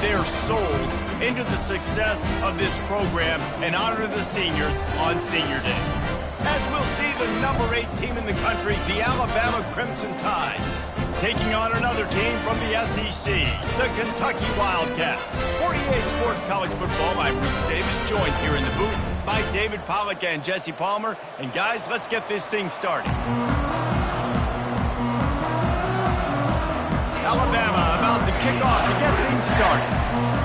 their souls into the success of this program and honor the seniors on Senior Day. As we'll see the number 8 team in the country, the Alabama Crimson Tide, taking on another team from the SEC, the Kentucky Wildcats. 48 Sports College Football, I'm Bruce Davis, joined here in the booth by David Pollack and Jesse Palmer. And guys, let's get this thing started. Alabama about to kick off to get things started.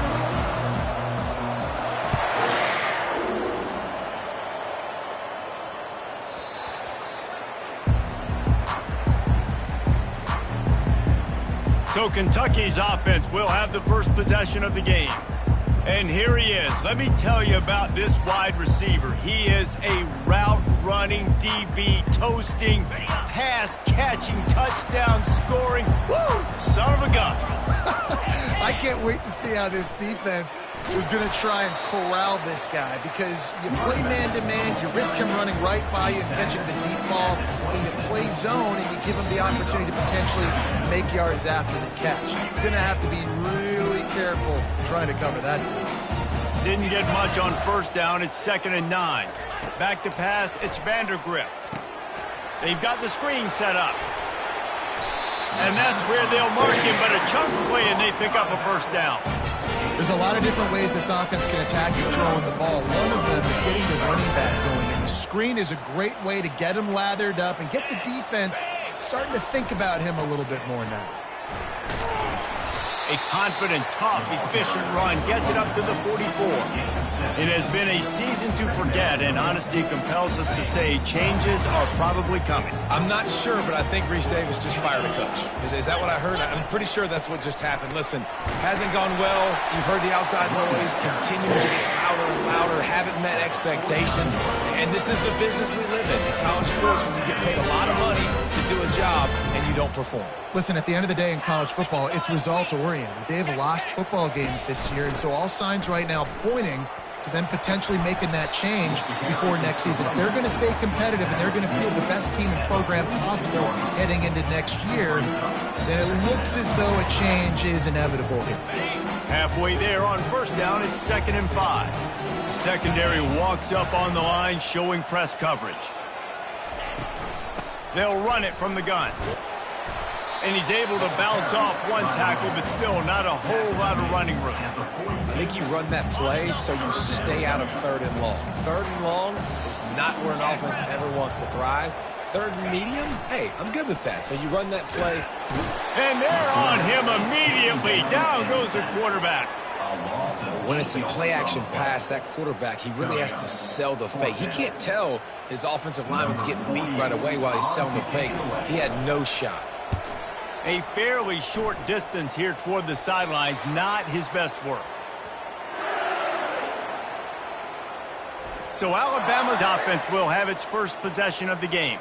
So Kentucky's offense will have the first possession of the game. And here he is. Let me tell you about this wide receiver. He is a route-running, DB, toasting, pass-catching, touchdown-scoring, son of a gun. I can't wait to see how this defense is going to try and corral this guy, because you play man-to-man, you risk him running right by you and catching the deep ball. When you play zone and you give him the opportunity to potentially make yards after the catch, you're going to have to be really careful trying to cover that. Didn't get much on first down. It's 2nd and 9. Back to pass, it's Vandergrift. They've got the screen set up. And that's where they'll mark him, but a chunk play and they pick up a first down. There's a lot of different ways this offense can attack you throwing the ball. One of them is getting the running back going, and the screen is a great way to get him lathered up and get the defense starting to think about him a little bit more now. A confident, tough, efficient run gets it up to the 44. It has been a season to forget, and honesty compels us to say changes are probably coming. I'm not sure, but I think Reese Davis just fired a coach. Is that what I heard? I'm pretty sure that's what just happened. Listen, hasn't gone well. You've heard the outside noise, continuing to get louder and louder, haven't met expectations, and this is the business we live in. In college sports, when you get paid a lot of money to do a job and you don't perform. Listen, at the end of the day in college football, it's results-oriented. They've lost football games this year, and so all signs right now pointing to them potentially making that change before next season. If they're going to stay competitive and they're going to field the best team and program possible heading into next year, then it looks as though a change is inevitable here. Halfway there on first down, it's 2nd and 5. Secondary walks up on the line, showing press coverage. They'll run it from the gun. And he's able to bounce off one tackle, but still not a whole lot of running room. I think you run that play so you stay out of 3rd and long. 3rd and long is not where an offense ever wants to thrive. 3rd and medium, hey, I'm good with that. So you run that play to... And they're on him immediately. Down goes the quarterback. When it's a play-action pass, that quarterback, he really has to sell the fake. He can't tell his offensive lineman's getting beat right away while he's selling the fake. He had no shot. A fairly short distance here toward the sidelines, not his best work. So Alabama's offense will have its first possession of the game.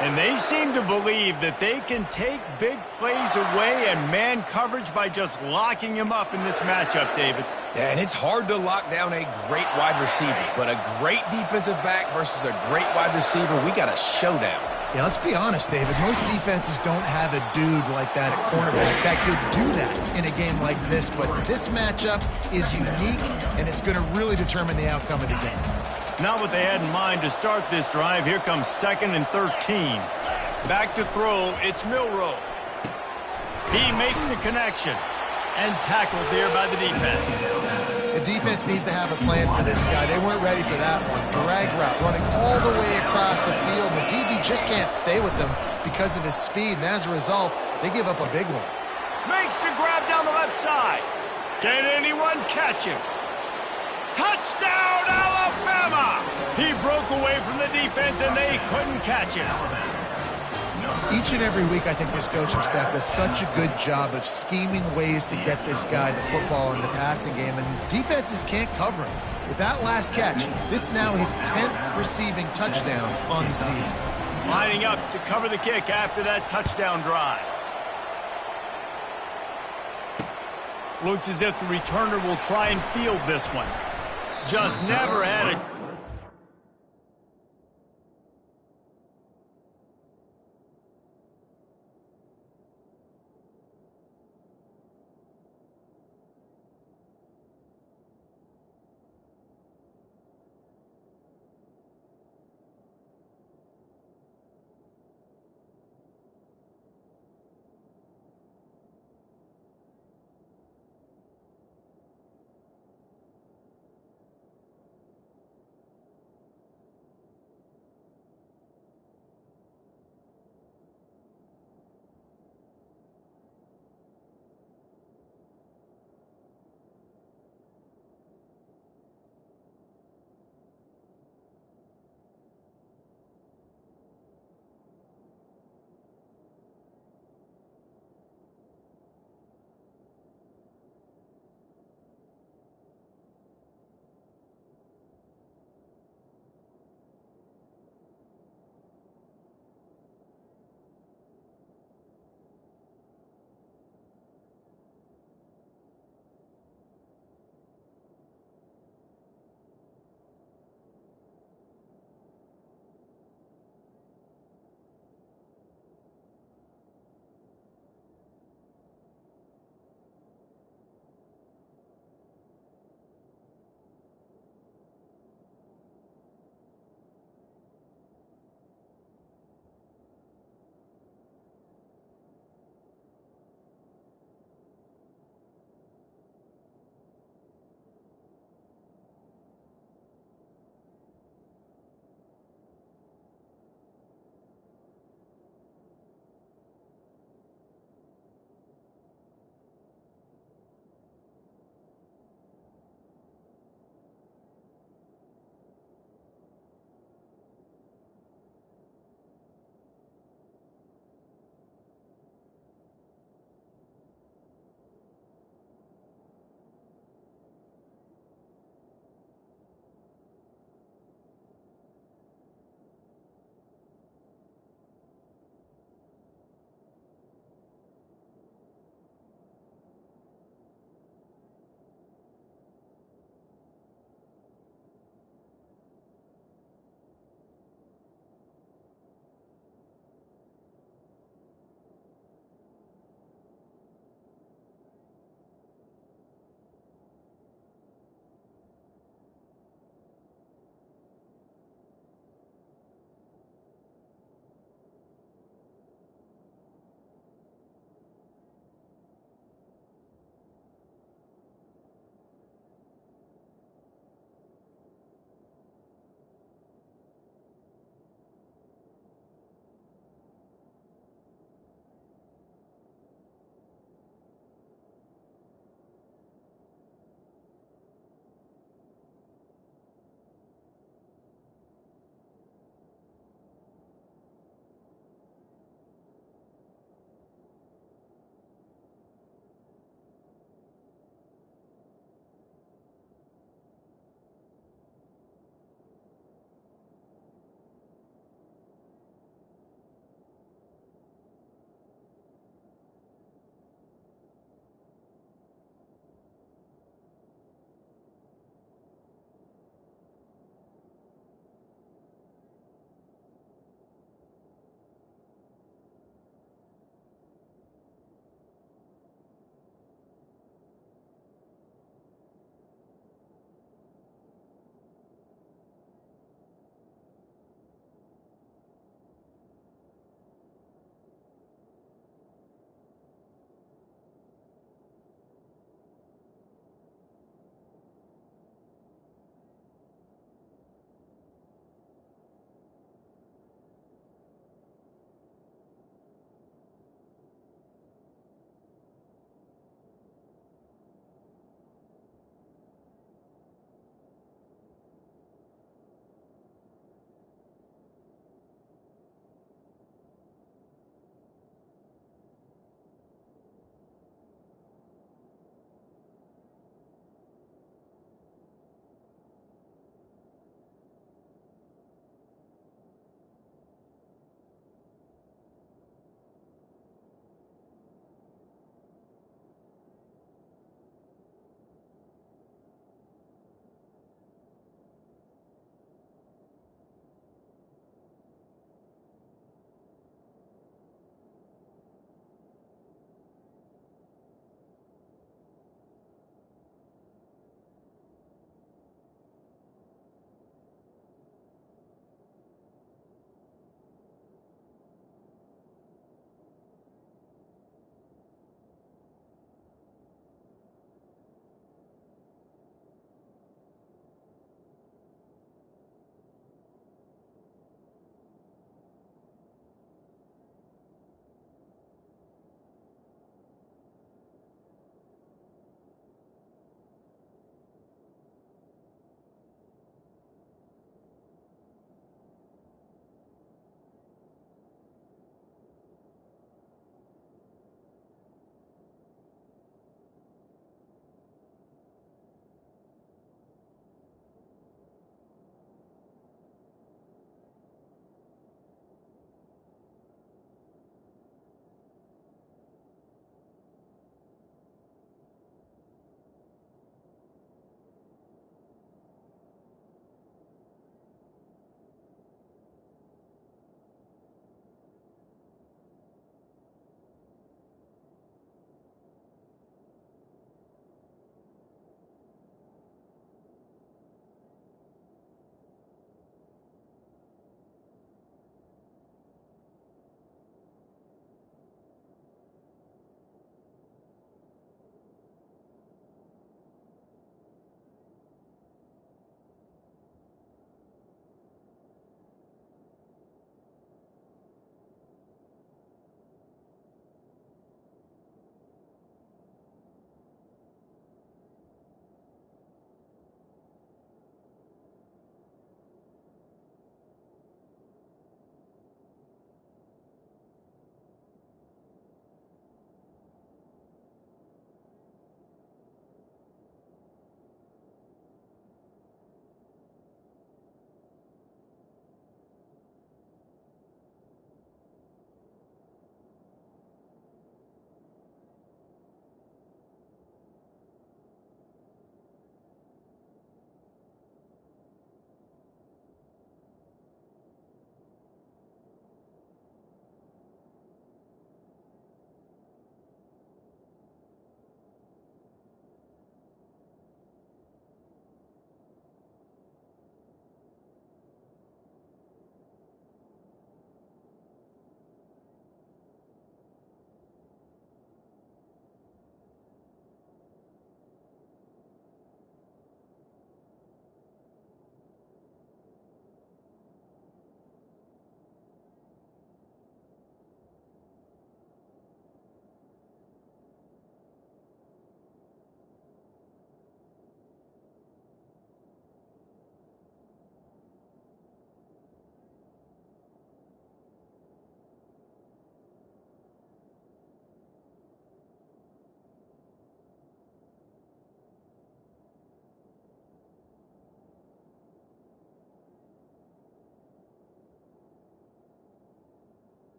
And they seem to believe that they can take big plays away and man coverage by just locking him up in this matchup, David. Yeah, and it's hard to lock down a great wide receiver, but a great defensive back versus a great wide receiver, we got a showdown. Yeah, let's be honest, David. Most defenses don't have a dude like that at cornerback that could do that in a game like this, but this matchup is unique, and it's going to really determine the outcome of the game. Not what they had in mind to start this drive. Here comes 2nd and 13. Back to throw, it's Milroe. He makes the connection and tackled there by the defense. The defense needs to have a plan for this guy. They weren't ready for that one. Drag route, running all the way across the field. The DB just can't stay with them because of his speed, and as a result, they give up a big one. Makes the grab down the left side. Can anyone catch him? Touchdown, Alabama! He broke away from the defense, and they couldn't catch him. Each and every week, I think this coaching staff does such a good job of scheming ways to get this guy the football in the passing game, and defenses can't cover him. With that last catch, this now his 10th receiving touchdown on the season. Lining up to cover the kick after that touchdown drive. Looks as if the returner will try and field this one. Just never had it.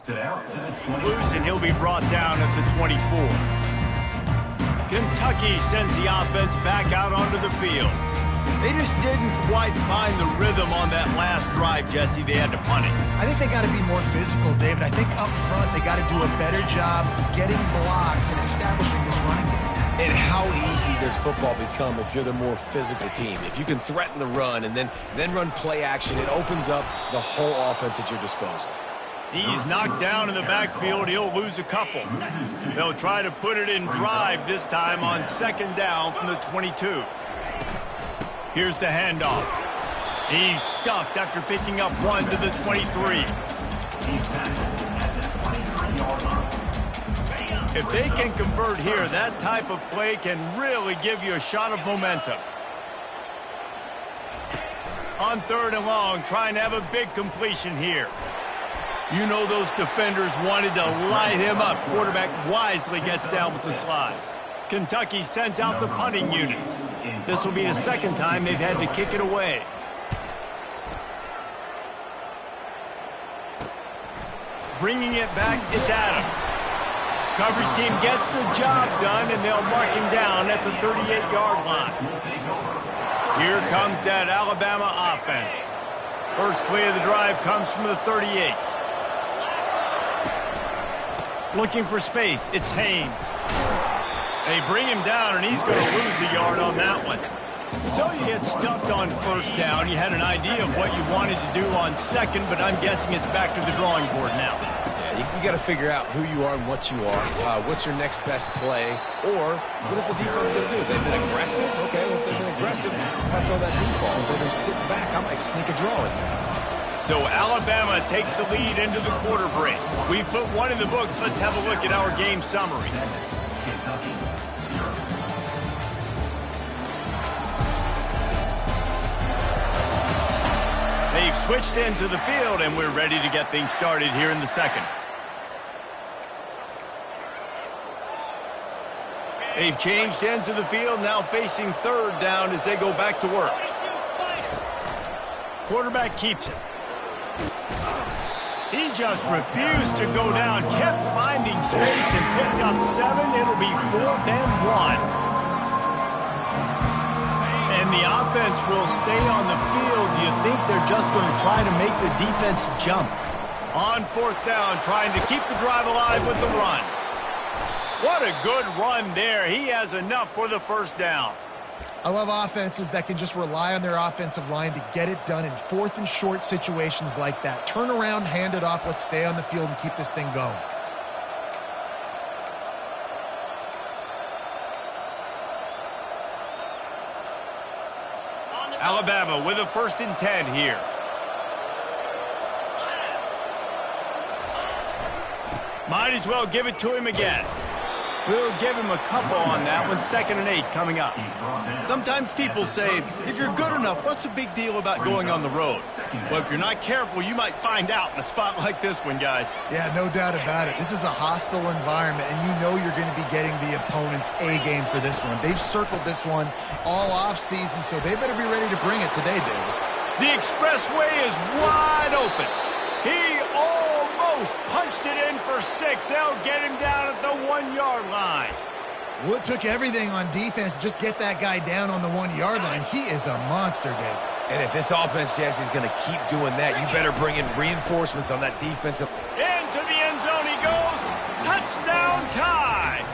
Loose, and he'll be brought down at the 24. Kentucky sends the offense back out onto the field. They just didn't quite find the rhythm on that last drive, Jesse. They had to punt it. I think they got to be more physical, David. I think up front they got to do a better job getting blocks and establishing this running game. And how easy does football become if you're the more physical team? If you can threaten the run and then run play action, it opens up the whole offense at your disposal. He's knocked down in the backfield. He'll lose a couple. They'll try to put it in drive this time on second down from the 22. Here's the handoff. He's stuffed after picking up one to the 23. If they can convert here, that type of play can really give you a shot of momentum. On third and long, trying to have a big completion here. You know those defenders wanted to light him up. Quarterback wisely gets down with the slide. Kentucky sends out the punting unit. This will be the second time they've had to kick it away. Bringing it back, it's Adams. Coverage team gets the job done, and they'll mark him down at the 38-yard line. Here comes that Alabama offense. First play of the drive comes from the 38. Looking for space, it's Haynes. They bring him down, and he's going to lose a yard on that one. So you get stuffed on first down. You had an idea of what you wanted to do on second, but I'm guessing it's back to the drawing board now. Yeah, you got to figure out who you are and what you are. What's your next best play? Or what is the defense going to do? They've been aggressive? Okay, well, if they've been aggressive, I might throw that deep ball. If they've been sitting back, I might sneak a draw in. So Alabama takes the lead into the quarter break. We've put one in the books. Let's have a look at our game summary. They've switched ends of the field, and we're ready to get things started here in the second. They've changed ends of the field, now facing third down as they go back to work. Quarterback keeps it. He just refused to go down, kept finding space, and picked up 7. It'll be 4th and 1. And the offense will stay on the field. Do you think they're just going to try to make the defense jump? On 4th down, trying to keep the drive alive with the run. What a good run there. He has enough for the first down. I love offenses that can just rely on their offensive line to get it done in 4th and short situations like that. Turn around, hand it off, let's stay on the field and keep this thing going. Alabama with a 1st and 10 here. Might as well give it to him again. We'll give him a couple on that one. 2nd and 8 coming up. Sometimes people say, if you're good enough, what's the big deal about going on the road? Well, if you're not careful, you might find out in a spot like this one, guys. Yeah, no doubt about it. This is a hostile environment, and you know you're going to be getting the opponent's A game for this one. They've circled this one all offseason, so they better be ready to bring it today, David. The expressway is wide open. He almost punched it in for 6. They'll get him down at the 1-yard line. Well, it took everything on defense to just get that guy down on the 1-yard line. He is a monster, Dave. And if this offense, Jesse, is going to keep doing that, you better bring in reinforcements on that defensive. Into the end zone he goes. Touchdown tie.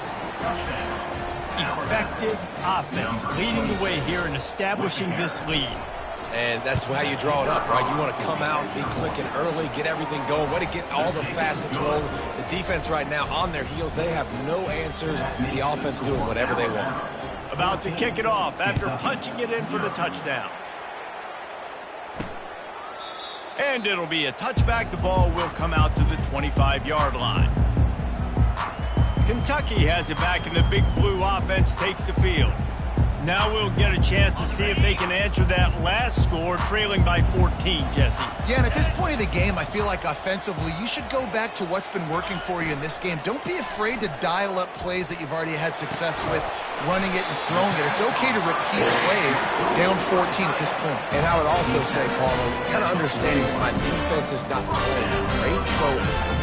Effective offense leading the way here and establishing this lead. And that's how you draw it up, right? You want to come out, be clicking early, get everything going, way to get all the facets rolling. The defense right now on their heels, they have no answers. The offense doing whatever they want. About to kick it off after punching it in for the touchdown. And it'll be a touchback. The ball will come out to the 25-yard line. Kentucky has it back, and the big blue offense takes the field. Now we'll get a chance to see if they can answer that last score, trailing by 14, Jesse. Yeah, and at this point of the game, I feel like offensively, you should go back to what's been working for you in this game. Don't be afraid to dial up plays that you've already had success with, running it and throwing it. It's okay to repeat plays down 14 at this point. And I would also say, Paulo, kind of understanding that my defense is not playing great, so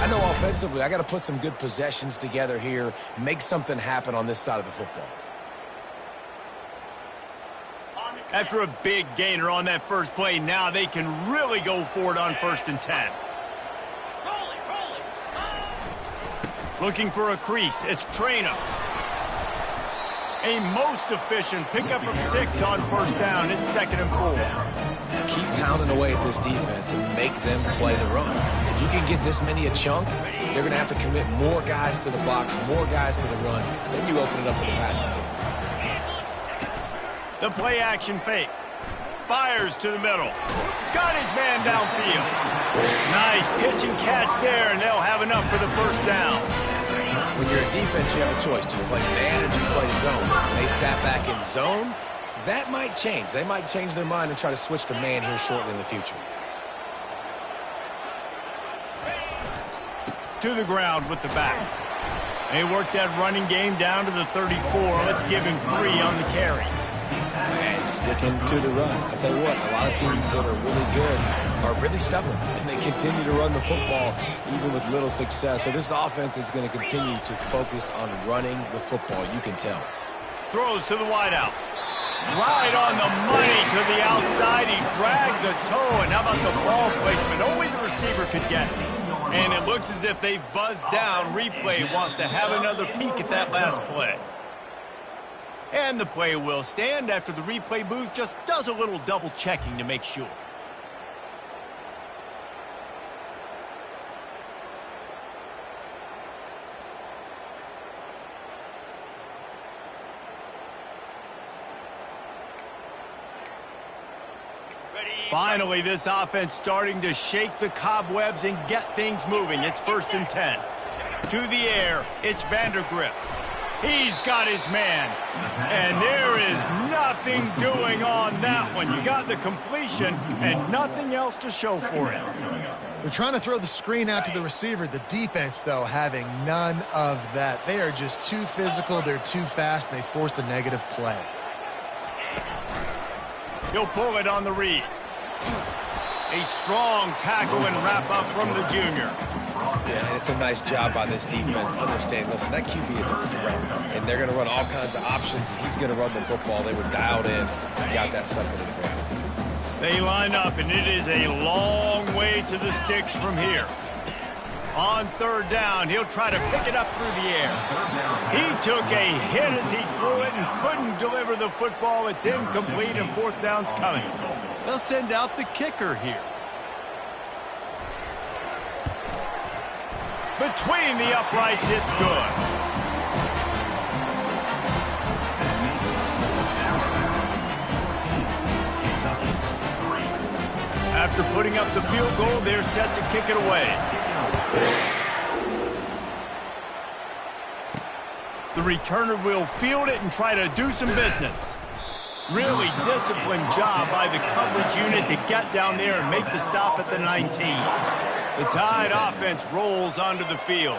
I know offensively I got to put some good possessions together here, make something happen on this side of the football. After a big gainer on that first play, now they can really go for it on 1st and 10. Looking for a crease, it's Traina. A most efficient pickup of 6 on 1st down. It's 2nd and 4. Keep pounding away at this defense and make them play the run. If you can get this many a chunk, they're going to have to commit more guys to the box, more guys to the run. Then you open it up for the passing game. The play action fake. Fires to the middle. Got his man downfield. Nice pitch and catch there, and they'll have enough for the 1st down. When you're a defense, you have a choice. Do you play man or do you play zone? They sat back in zone. That might change. They might change their mind and try to switch to man here shortly in the future. To the ground with the back. They work that running game down to the 34. Let's give him 3 on the carry. And sticking to the run. I tell you what, a lot of teams that are really good are really stubborn, and they continue to run the football even with little success. So this offense is going to continue to focus on running the football. You can tell. Throws to the wideout. Right on the money to the outside. He dragged the toe, and how about the ball placement? Only the receiver could get it. And it looks as if they've buzzed down. Replay wants to have another peek at that last play. And the play will stand after the replay booth just does a little double checking to make sure. Finally, this offense starting to shake the cobwebs and get things moving. It's 1st and 10. To the air, it's Vandergrift. He's got his man. And there is nothing doing on that one. You got the completion and nothing else to show for it. They're trying to throw the screen out to the receiver. The defense, though, having none of that. They are just too physical. They're too fast, and they force the negative play. He'll pull it on the read. A strong tackle and wrap up from the junior. Yeah, and it's a nice job by this defense. Understand, listen, that QB is a threat, and they're going to run all kinds of options, and he's going to run the football. They were dialed in and got that sucker to the ground. They line up, and it is a long way to the sticks from here. On 3rd down, he'll try to pick it up through the air. He took a hit as he threw it and couldn't deliver the football. It's incomplete, and 4th down's coming. They'll send out the kicker here. Between the uprights, it's good. After putting up the field goal, they're set to kick it away. The returner will field it and try to do some business. Really disciplined job by the coverage unit to get down there and make the stop at the 19. The Tide offense rolls onto the field.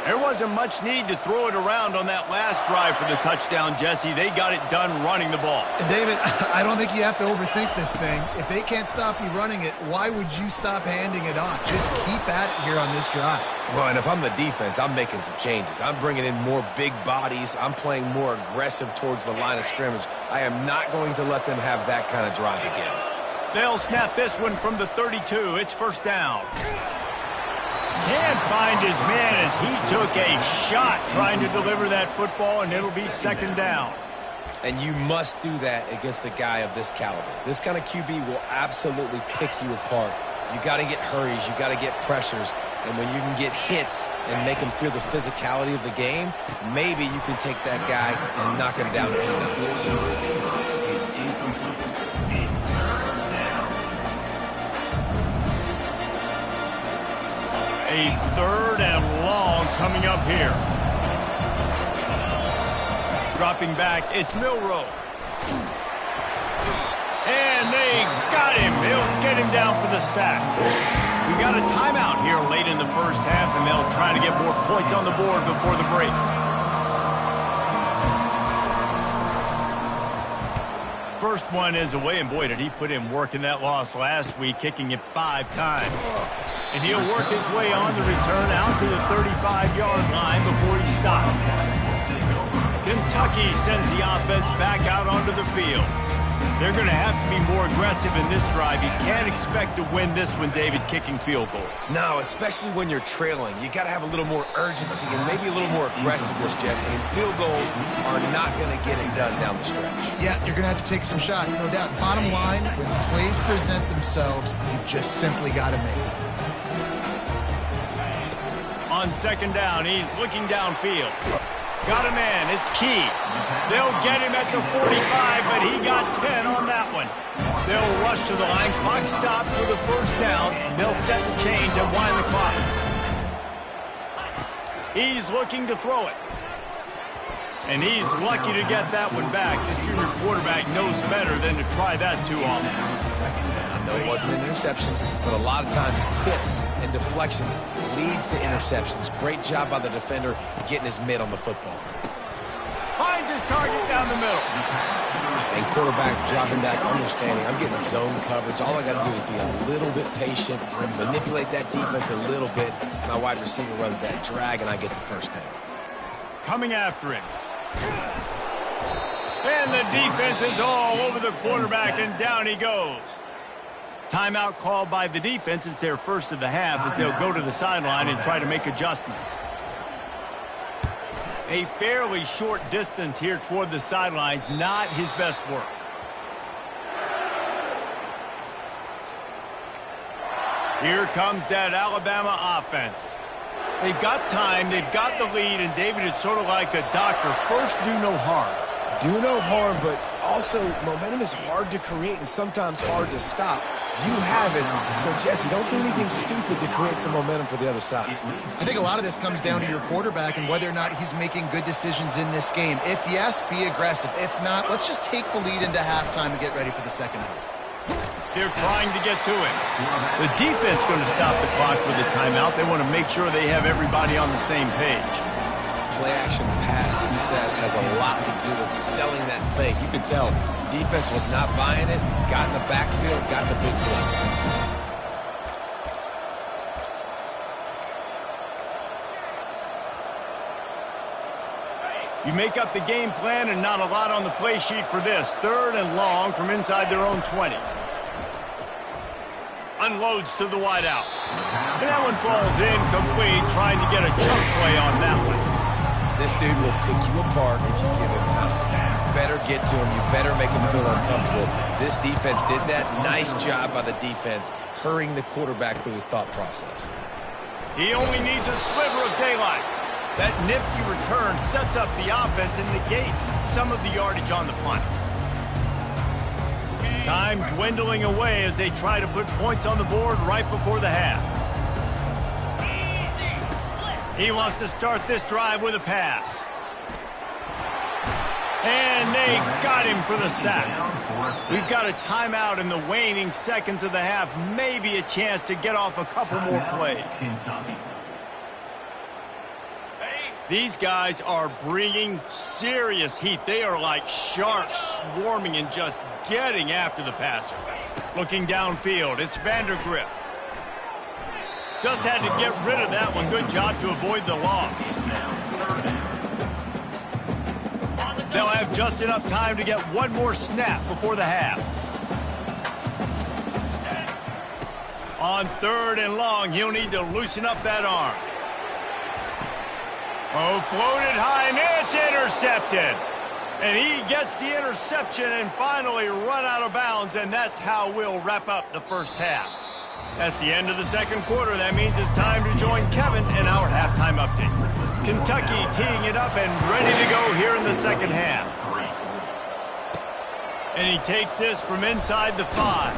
There wasn't much need to throw it around on that last drive for the touchdown, Jesse. They got it done running the ball. David, I don't think you have to overthink this thing. If they can't stop you running it, why would you stop handing it off? Just keep at it here on this drive. Well, and if I'm the defense, I'm making some changes. I'm bringing in more big bodies. I'm playing more aggressive towards the line of scrimmage. I am not going to let them have that kind of drive again. They'll snap this one from the 32. It's 1st down. Can't find his man as he took a shot trying to deliver that football, and it'll be 2nd down. And you must do that against a guy of this caliber. This kind of QB will absolutely pick you apart. You got to get hurries. You got to get pressures. And when you can get hits and make him feel the physicality of the game, maybe you can take that guy and knock him down a few notches. A 3rd and long coming up here. Dropping back, it's Milroe. And they got him. They'll get him down for the sack. We got a timeout here late in the first half, and they'll try to get more points on the board before the break. First one is away, and boy, did he put in work in that loss last week, kicking it 5 times. And he'll work his way on the return out to the 35-yard line before he stopped. Kentucky sends the offense back out onto the field. They're going to have to be more aggressive in this drive. You can't expect to win this one, David, kicking field goals. No, especially when you're trailing. You got to have a little more urgency and maybe a little more aggressiveness, Jesse. And field goals are not going to get it done down the stretch. Yeah, you're going to have to take some shots, no doubt. Bottom line, when plays present themselves, you just simply got to make it. On second down, he's looking downfield. Got a man. It's Key. They'll get him at the 45, but he got 10 on that one. They'll rush to the line. Clock stops for the first down. They'll set the change and wind the clock. He's looking to throw it. And he's lucky to get that one back. This junior quarterback knows better than to try that too often. I know it wasn't an interception, but a lot of times tips and deflections leads to interceptions. Great job by the defender getting his mitt on the football. Finds his target down the middle. And quarterback dropping back, understanding I'm getting zone coverage. All I got to do is be a little bit patient and manipulate that defense a little bit. My wide receiver runs that drag, and I get the first down. Coming after him. And the defense is all over the quarterback, and down he goes. Timeout called by the defense. It's their first of the half as they'll go to the sideline and try to make adjustments. A fairly short distance here toward the sidelines, not his best work. Here comes that Alabama offense. They've got time, they've got the lead, and David, it's sort of like a doctor. First, do no harm. Do no harm, but also momentum is hard to create and sometimes hard to stop. You have it, so Jesse, don't do anything stupid to create some momentum for the other side. I think a lot of this comes down to your quarterback and whether or not he's making good decisions in this game. If yes, be aggressive. If not, let's just take the lead into halftime and get ready for the second half. They're trying to get to it. The defense going to stop the clock with a timeout. They want to make sure they have everybody on the same page. Play-action pass success has a lot to do with selling that fake. You can tell defense was not buying it, got in the backfield, got the big play. You make up the game plan and not a lot on the play sheet for this. Third and long from inside their own 20. Unloads to the wideout. And that one falls incomplete, trying to get a chunk play on that one. This dude will pick you apart if you give him time. You better get to him. You better make him feel uncomfortable. This defense did that. Nice job by the defense, hurrying the quarterback through his thought process. He only needs a sliver of daylight. That nifty return sets up the offense and negates some of the yardage on the punt. Time dwindling away as they try to put points on the board right before the half. He wants to start this drive with a pass. And they got him for the sack. We've got a timeout in the waning seconds of the half. Maybe a chance to get off a couple more plays. These guys are bringing serious heat. They are like sharks swarming and just getting after the passer. Looking downfield, it's Vandergrift. Just had to get rid of that one. Good job to avoid the loss. They'll have just enough time to get one more snap before the half. On third and long, he'll need to loosen up that arm. Oh, floated high, and it's intercepted. And he gets the interception and finally run out of bounds, and that's how we'll wrap up the first half. That's the end of the second quarter. That means it's time to join Kevin in our halftime update. Kentucky teeing it up and ready to go here in the second half. And he takes this from inside the 5.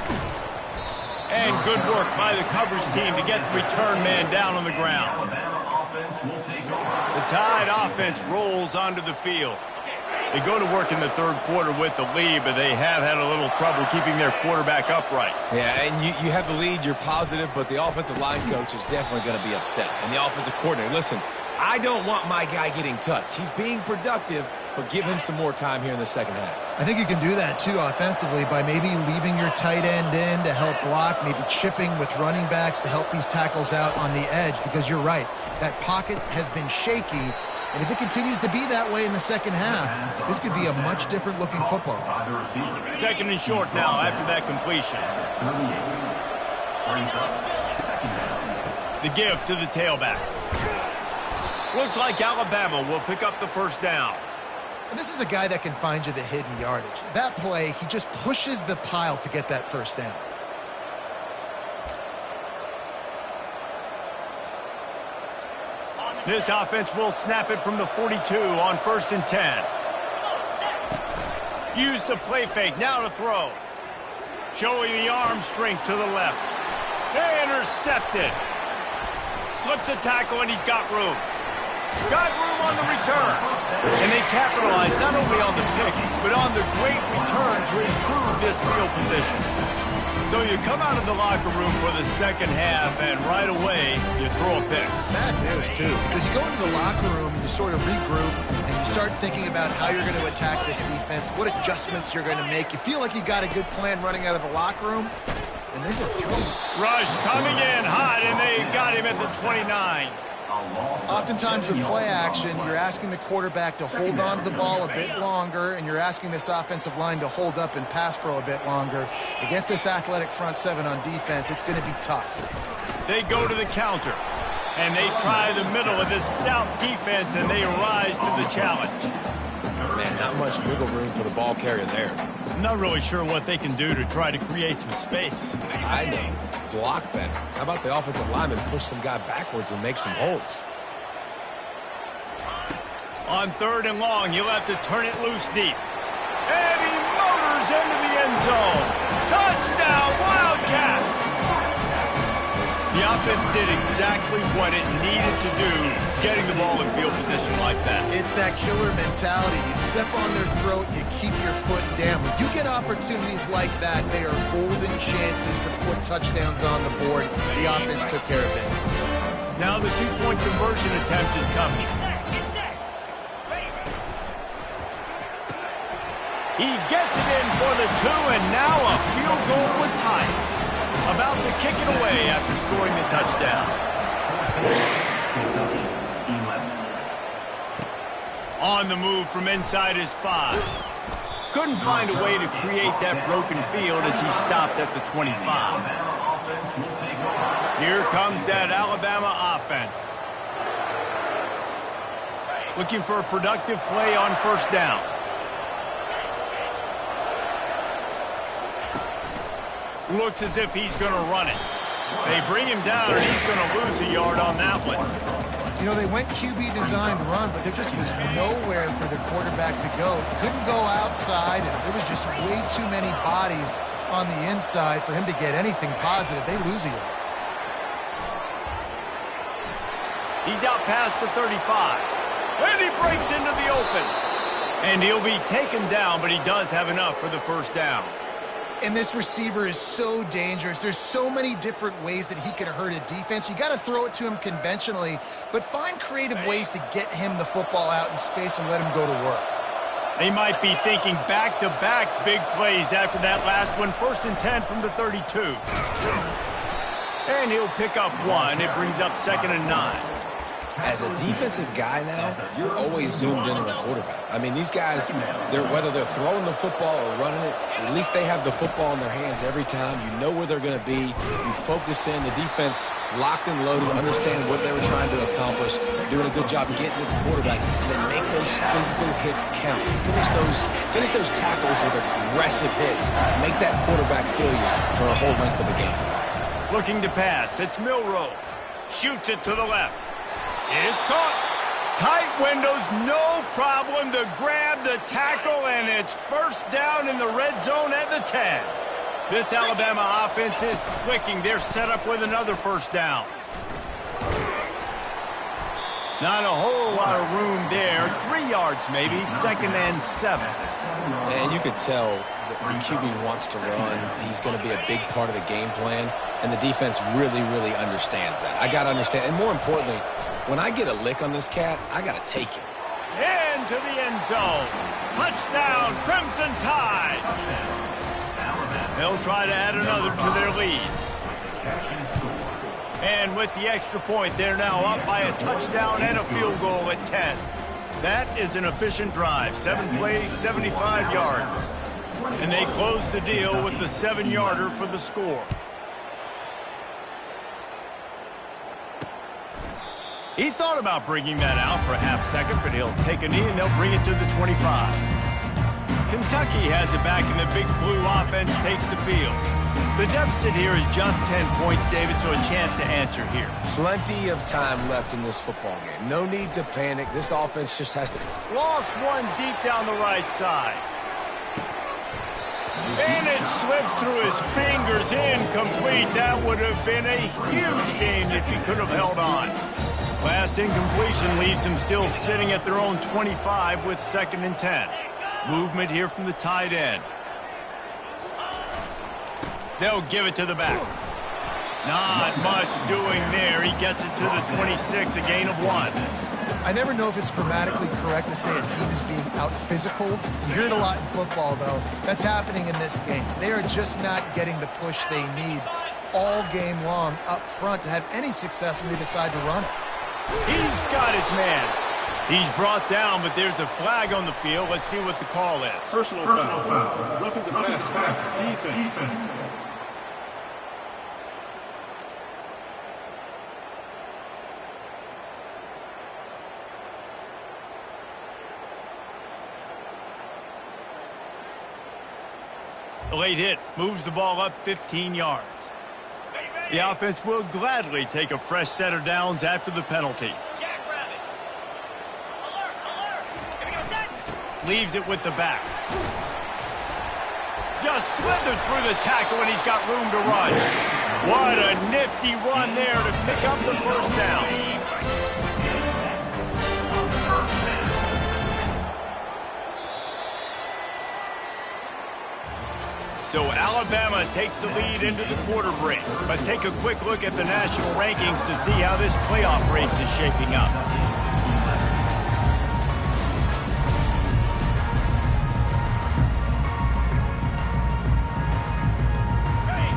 And good work by the coverage team to get the return man down on the ground. The Tide offense rolls onto the field. They go to work in the third quarter with the lead, but they have had a little trouble keeping their quarterback upright. Yeah, and you have the lead, you're positive, but the offensive line coach is definitely going to be upset. And the offensive coordinator, listen, I don't want my guy getting touched. He's being productive, but give him some more time here in the second half. I think you can do that, too, offensively, by maybe leaving your tight end in to help block, maybe chipping with running backs to help these tackles out on the edge, because you're right. That pocket has been shaky, and if it continues to be that way in the second half, this could be a much different looking football. Second and short now after that completion. The give to the tailback. Looks like Alabama will pick up the first down. And this is a guy that can find you the hidden yardage. That play, he just pushes the pile to get that first down. This offense will snap it from the 42 on 1st and 10. Use the play fake, now to throw. Showing the arm strength to the left. They intercepted. Slips a tackle and he's got room. Got room on the return. And they capitalize not only on the pick, but on the great return to improve this field position. So you come out of the locker room for the second half, and right away, you throw a pick. Bad news, too, because you go into the locker room, you sort of regroup, and you start thinking about how you're going to attack this defense, what adjustments you're going to make. You feel like you got a good plan running out of the locker room, and then you throw it. Rush coming in hot, and they got him at the 29. Oftentimes with play action, you're asking the quarterback to hold on to the ball a bit longer, and you're asking this offensive line to hold up and pass pro a bit longer. Against this athletic front seven on defense, it's going to be tough. They go to the counter, and they try the middle of this stout defense, and they rise to the challenge. Man, not much wiggle room for the ball carrier there. I'm not really sure what they can do to try to create some space. I know. Block better. How about the offensive lineman push some guy backwards and make some holes? On 3rd and long, you'll have to turn it loose deep. And he motors into the end zone. Touchdown, Wildcats! The offense did exactly what it needed to do, getting the ball in field position like that. It's that killer mentality. You step on their throat, you keep your foot down. When you get opportunities like that, they are golden chances to put touchdowns on the board. The offense took care of business. Now the two-point conversion attempt is coming. He gets it in for the 2, and now a field goal would tie it. About to kick it away after scoring the touchdown. On the move from inside his 5. Couldn't find a way to create that broken field as he stopped at the 25. Here comes that Alabama offense. Looking for a productive play on 1st down. Looks as if he's going to run it. They bring him down, and he's going to lose a yard on that one. You know, they went QB designed run, but there just was nowhere for the quarterback to go. Couldn't go outside, and there was just way too many bodies on the inside for him to get anything positive. They lose a yard. He's out past the 35. And he breaks into the open. And he'll be taken down, but he does have enough for the first down. And this receiver is so dangerous. There's so many different ways that he can hurt a defense. You got to throw it to him conventionally, but find creative ways to get him the football out in space and let him go to work. They might be thinking back-to-back big plays after that last one. 1st and 10 from the 32. And he'll pick up 1. It brings up 2nd and 9. As a defensive guy now, you're always zoomed in on the quarterback. I mean, these guys, whether they're throwing the football or running it, at least they have the football in their hands every time. You know where they're going to be. You focus in. The defense locked and loaded, understand what they were trying to accomplish, doing a good job getting to the quarterback, and then make those physical hits count. Finish those tackles with aggressive hits. Make that quarterback feel you for a whole length of the game. Looking to pass. It's Milroe. Shoots it to the left. It's caught. Tight windows, no problem to grab the tackle, and it's 1st down in the red zone at the 10. This Alabama offense is clicking. They're set up with another 1st down. Not a whole lot of room there. 3 yards maybe, 2nd and 7. And you could tell the QB wants to run. He's going to be a big part of the game plan, and the defense really, really understands that. I got to understand, and more importantly, when I get a lick on this cat, I got to take it. Into the end zone. Touchdown, Crimson Tide. They'll try to add another to their lead. And with the extra point, they're now up by a touchdown and a field goal at 10. That is an efficient drive. 7 plays, 75 yards. And they close the deal with the 7-yarder for the score. He thought about bringing that out for a half second, but he'll take a knee and they'll bring it to the 25. Kentucky has it back, and the Big Blue offense takes the field. The deficit here is just 10 points, David, so a chance to answer here. Plenty of time left in this football game. No need to panic. This offense just has to... Lost one deep down the right side. And it slips through his fingers, incomplete. That would have been a huge gain if he could have held on. Last incompletion leaves them still sitting at their own 25 with 2nd and 10. Movement here from the tight end. They'll give it to the back. Not much doing there. He gets it to the 26, a gain of 1. I never know if it's grammatically correct to say a team is being out-physicaled. You hear it a lot in football, though. That's happening in this game. They are just not getting the push they need all game long up front to have any success when they decide to run it. He's got his man. He's brought down, but there's a flag on the field. Let's see what the call is. Personal foul. Roughing the pass. Defense. A late hit moves the ball up 15 yards. The offense will gladly take a fresh set of downs after the penalty. Leaves it with the back. Just slithered through the tackle, and he's got room to run. What a nifty run there to pick up the first down. So Alabama takes the lead into the quarter break. Let's take a quick look at the national rankings to see how this playoff race is shaping up.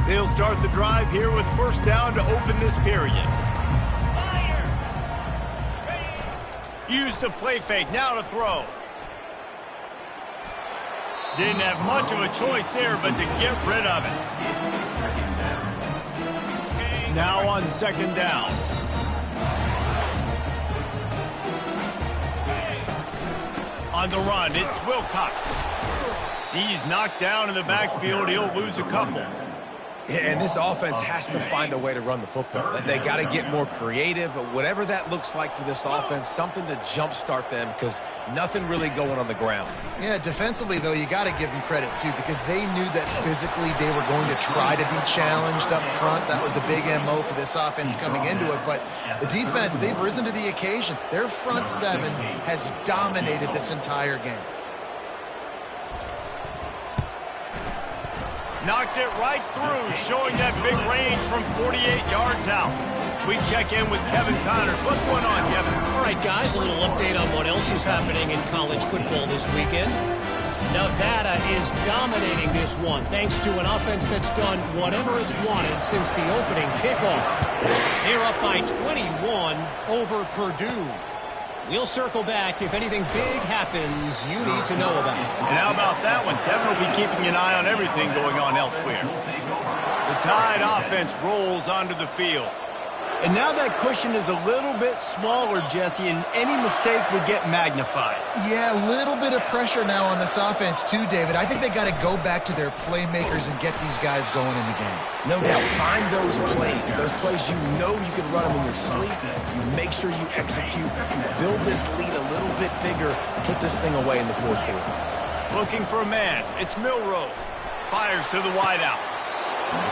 They'll start the drive here with first down to open this period. Use the play fake, now to throw. Didn't have much of a choice there, but to get rid of it. Now on 2nd down. On the run, it's Wilcox. He's knocked down in the backfield. He'll lose a couple. And this offense has to find a way to run the football. They got to get more creative, whatever that looks like for this offense, something to jumpstart them because nothing really going on the ground. Yeah, defensively, though, you got to give them credit, too, because they knew that physically they were going to try to be challenged up front. That was a big MO for this offense coming into it. But the defense, they've risen to the occasion. Their front 7 has dominated this entire game. Knocked it right through, showing that big range from 48 yards out. We check in with Kevin Connors. What's going on, Kevin? All right, guys, a little update on what else is happening in college football this weekend. Nevada is dominating this one, thanks to an offense that's done whatever it's wanted since the opening kickoff. They're up by 21 over Purdue. We'll circle back if anything big happens you need to know about. And how about that one? Kevin will be keeping an eye on everything going on elsewhere. The Tide offense rolls onto the field. And now that cushion is a little bit smaller, Jesse, and any mistake would get magnified. Yeah, a little bit of pressure now on this offense too, David. I think they got to go back to their playmakers and get these guys going in the game. No doubt, find those plays you know you can run them in your sleep. You make sure you execute, build this lead a little bit bigger, put this thing away in the 4th quarter. Looking for a man. It's Milroe. Fires to the wideout.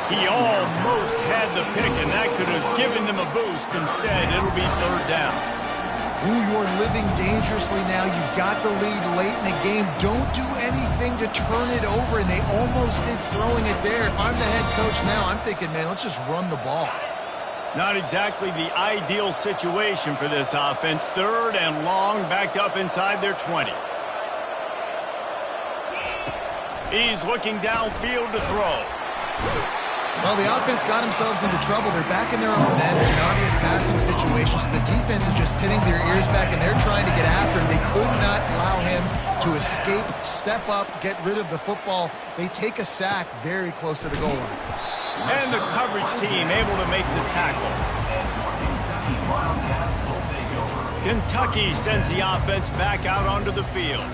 He almost had the pick, and that could have given them a boost. Instead, it'll be 3rd down. Ooh, you're living dangerously now. You've got the lead late in the game. Don't do anything to turn it over, and they almost did throwing it there. If I'm the head coach now, I'm thinking, man, let's just run the ball. Not exactly the ideal situation for this offense. 3rd and long, backed up inside their 20. He's looking downfield to throw. Well, the offense got themselves into trouble. They're back in their own end. It's an obvious passing situation, so the defense is just pinning their ears back, and they're trying to get after him. They could not allow him to escape, step up, get rid of the football. They take a sack very close to the goal line. And the coverage team able to make the tackle. Kentucky sends the offense back out onto the field.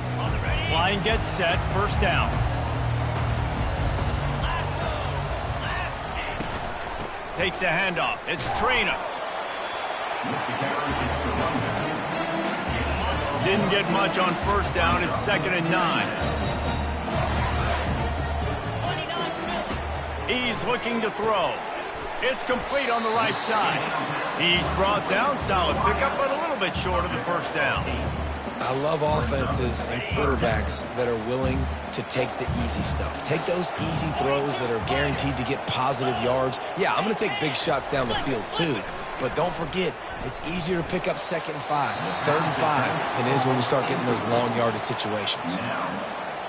Line gets set, 1st down. Takes the handoff. It's Trainer. Didn't get much on 1st down. It's 2nd and 9. He's looking to throw. It's complete on the right side. He's brought down. Solid pickup, but a little bit short of the 1st down. I love offenses and quarterbacks that are willing to take the easy stuff. Take those easy throws that are guaranteed to get positive yards. Yeah, I'm going to take big shots down the field too. But don't forget, it's easier to pick up 2nd and 5, 3rd and 5 than it is when we start getting those long yardage situations.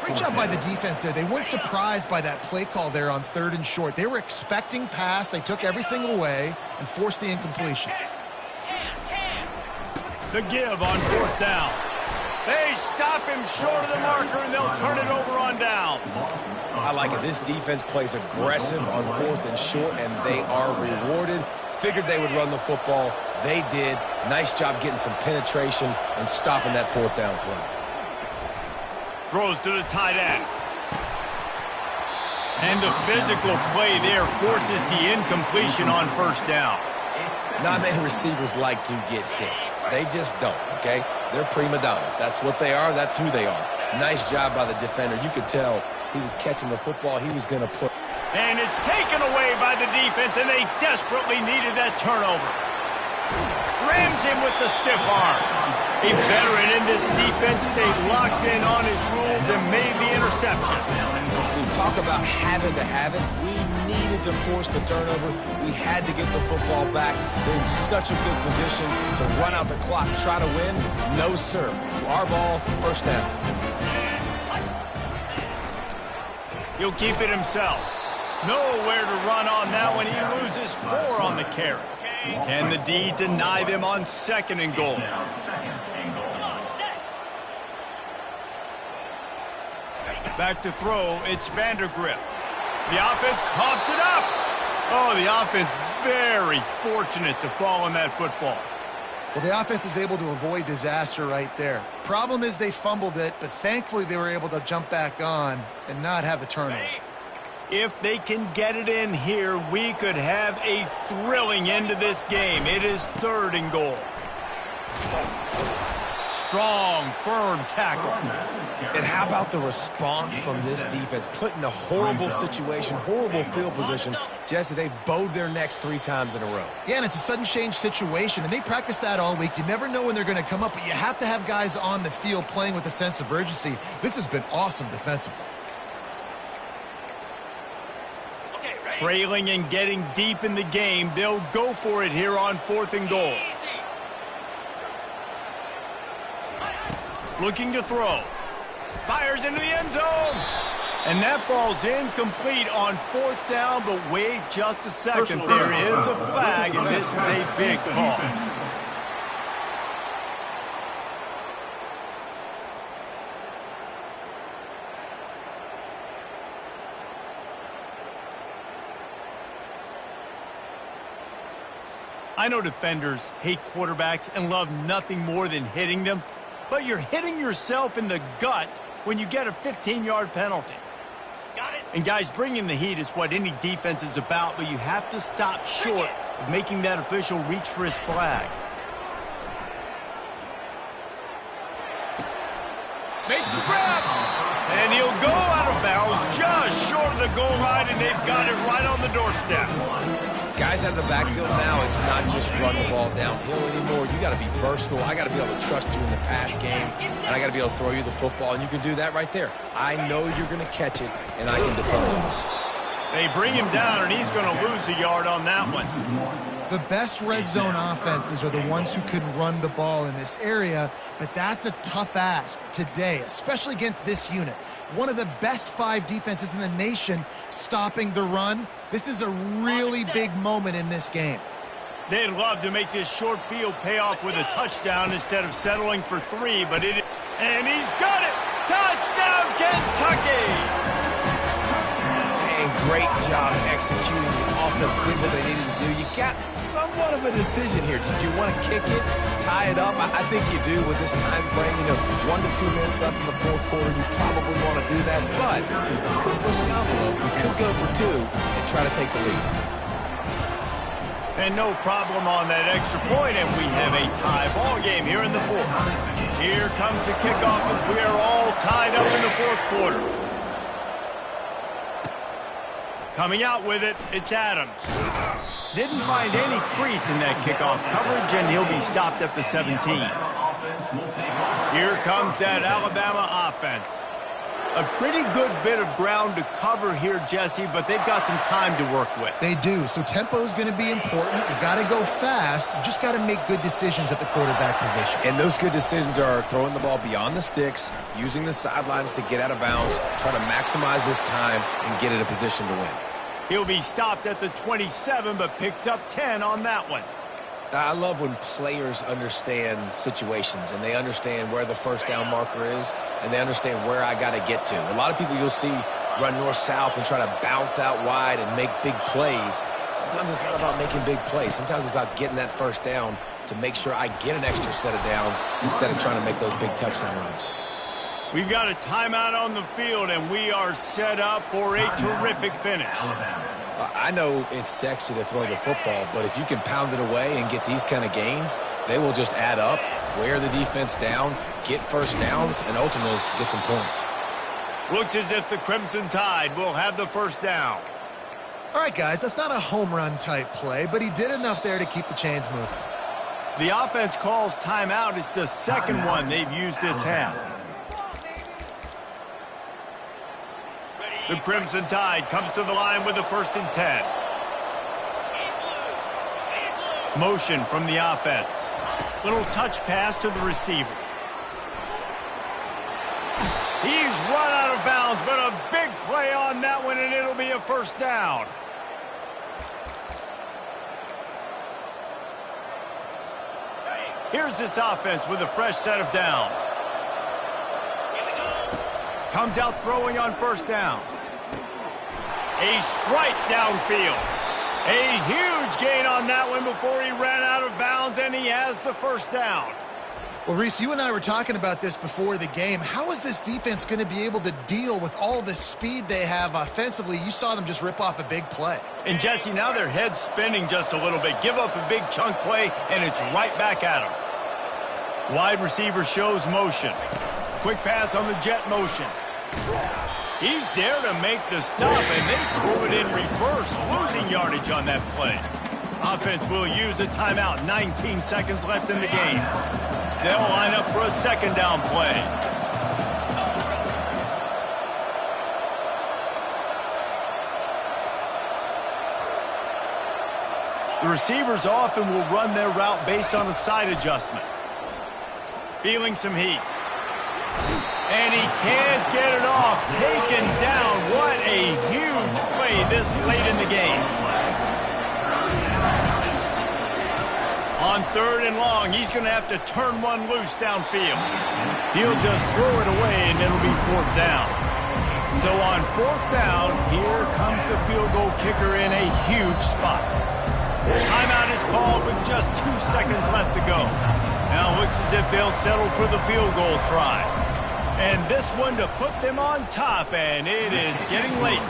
Great job by the defense there. They weren't surprised by that play call there on 3rd and short. They were expecting pass. They took everything away and forced the incompletion. The give on 4th down. They stop him short of the marker, and they'll turn it over on downs. I like it. This defense plays aggressive on 4th and short, and they are rewarded. Figured they would run the football. They did. Nice job getting some penetration and stopping that 4th down play. Throws to the tight end. And the physical play there forces the incompletion on 1st down. Not many receivers like to get hit. They just don't, okay? They're prima donnas. That's what they are. That's who they are. Nice job by the defender. You could tell he was catching the football. He was going to put. And it's taken away by the defense, and they desperately needed that turnover. Rams him with the stiff arm. A veteran in this defense stayed locked in on his rules and made the interception. We talk about having to have it. We needed to force the turnover. We had to get the football back. They're in such a good position to run out the clock, try to win. No, sir. Our ball, 1st down. He'll keep it himself. Nowhere to run on that when he loses 4 on the carry. Can the D deny them on 2nd and goal? Back to throw, it's Vandergrift. The offense coughs it up. Oh, the offense very fortunate to fall on that football. Well, the offense is able to avoid disaster right there. Problem is they fumbled it, but thankfully they were able to jump back on and not have a turnover. If they can get it in here, we could have a thrilling end to this game. It is 3rd and goal. Strong, firm tackle. And how about the response from this defense? Put in a horrible situation, horrible field position. Jesse, they've bowed their necks 3 times in a row. Yeah, and it's a sudden change situation, and they practice that all week. You never know when they're going to come up, but you have to have guys on the field playing with a sense of urgency. This has been awesome defensively. Trailing and getting deep in the game, they'll go for it here on 4th and goal. Looking to throw. Fires into the end zone. And that falls incomplete on 4th down, but wait just a second. There is a flag, and this is a big call. I know defenders hate quarterbacks and love nothing more than hitting them, but you're hitting yourself in the gut when you get a 15-yard penalty. And guys, bringing the heat is what any defense is about, but you have to stop short of making that official reach for his flag. Makes the grab. And he'll go out of bounds just short of the goal line, and they've got it right on the doorstep. Guys out of the backfield now, it's not just run the ball downhill anymore. You got to be versatile. I got to be able to trust you in the pass game, and I got to be able to throw you the football, and you can do that right there. I know you're going to catch it, and I can depend on it. They bring him down, and he's going to lose a yard on that one. The best red zone offenses are the ones who can run the ball in this area, but that's a tough ask today, especially against this unit. One of the best 5 defenses in the nation stopping the run. This is a really big moment in this game. They'd love to make this short field pay off with a touchdown instead of settling for 3, but and he's got it! Touchdown, Kentucky! And great job executing. The offense did what they needed to do. You got somewhat of a decision here. Did you want to kick it, tie it up? I think you do with this time frame. 1 to 2 minutes left in the fourth quarter. You probably want to do that, but you could push the envelope. You could go for 2 and try to take the lead. And no problem on that extra point, and we have a tie ball game here in the fourth. Here comes the kickoff as we are all tied up in the fourth quarter. Coming out with it, it's Adams. Didn't find any crease in that kickoff coverage, and he'll be stopped at the 17. Here comes that Alabama offense. A pretty good bit of ground to cover here, Jesse, but they've got some time to work with. They do, so tempo is going to be important. You got to go fast. You just got to make good decisions at the quarterback position. And those good decisions are throwing the ball beyond the sticks, using the sidelines to get out of bounds, trying to maximize this time and get in a position to win. He'll be stopped at the 27, but picks up 10 on that one. I love when players understand situations and they understand where the first down marker is and they understand where I got to get to. A lot of people you'll see run north-south and try to bounce out wide and make big plays. Sometimes it's not about making big plays. Sometimes it's about getting that first down to make sure I get an extra set of downs instead of trying to make those big touchdown runs. We've got a timeout on the field, and we are set up for a terrific finish. I know it's sexy to throw the football, but if you can pound it away and get these kind of gains, they will just add up, wear the defense down, get first downs, and ultimately get some points. Looks as if the Crimson Tide will have the first down. All right, guys, that's not a home run type play, but he did enough there to keep the chains moving. The offense calls timeout. It's the second one they've used this half. The Crimson Tide comes to the line with the 1st and 10. Motion from the offense. Little touch pass to the receiver. He's run out of bounds, but a big play on that one, and it'll be a first down. Here's this offense with a fresh set of downs. Comes out throwing on first down. A strike downfield. A huge gain on that one before he ran out of bounds, and he has the first down. Well, Reese, you and I were talking about this before the game. How is this defense going to be able to deal with all the speed they have offensively? You saw them just rip off a big play. And, Jesse, now their head's spinning just a little bit. Give up a big chunk play, and it's right back at them. Wide receiver shows motion. Quick pass on the jet motion. He's there to make the stop, and they threw it in reverse, losing yardage on that play. Offense will use a timeout. 19 seconds left in the game. They'll line up for a second down play. The receivers often will run their route based on a side adjustment. Feeling some heat. And he can't get it off. Taken down. What a huge play this late in the game. On 3rd and long, he's going to have to turn one loose downfield. He'll just throw it away, and it'll be 4th down. So on 4th down, here comes the field goal kicker in a huge spot. Timeout is called with just 2 seconds left to go. Now it looks as if they'll settle for the field goal try. And this one to put them on top, and it is getting late.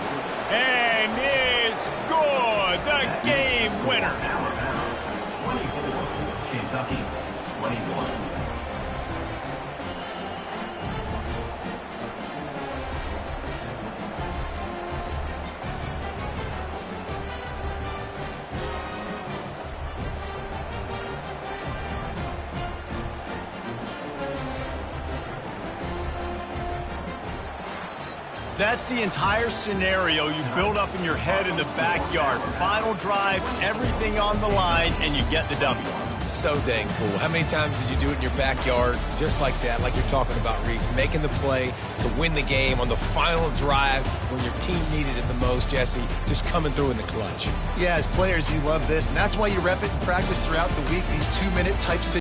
And it's good. The game winner. 24, Kentucky 21. That's the entire scenario you build up in your head in the backyard. Final drive, everything on the line, and you get the W. So dang cool. How many times did you do it in your backyard just like that, like you're talking about, Reese, making the play to win the game on the final drive when your team needed it the most, Jesse, just coming through in the clutch. Yeah, as players, you love this, and that's why you rep it in practice throughout the week, these 2-minute type situations.